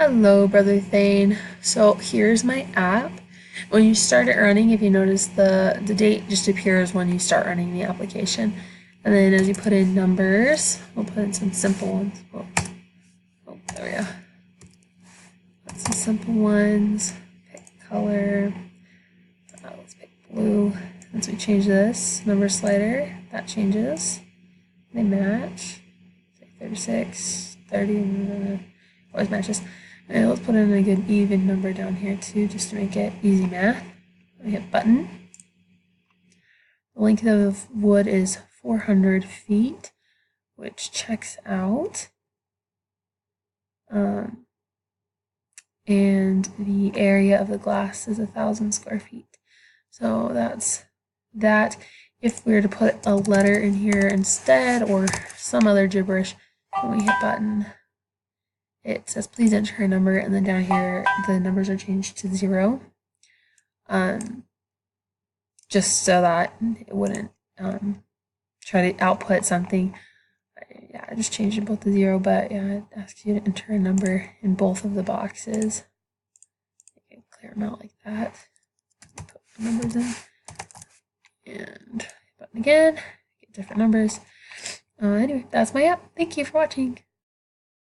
Hello, Brother Thane. So here's my app. When you start it running, if you notice the date just appears when you start running the application. And then as you put in numbers, we'll put in some simple ones. There we go. Put some simple ones. Pick color. Let's pick blue. Once we change this number slider, that changes. They match. 36, 30, always matches. And let's put in a good even number down here too, just to make it easy math. We hit button. The length of wood is 400 feet, which checks out. And the area of the glass is 1,000 square feet. So that's that. If we were to put a letter in here instead or some other gibberish, when we hit button, it says please enter a number, and then down here the numbers are changed to 0, just so that it wouldn't try to output something. Yeah, I just changed it both to 0, but yeah, it asks you to enter a number in both of the boxes. Okay, clear them out like that. Put the numbers in, and button again, get different numbers. Anyway, that's my app. Thank you for watching.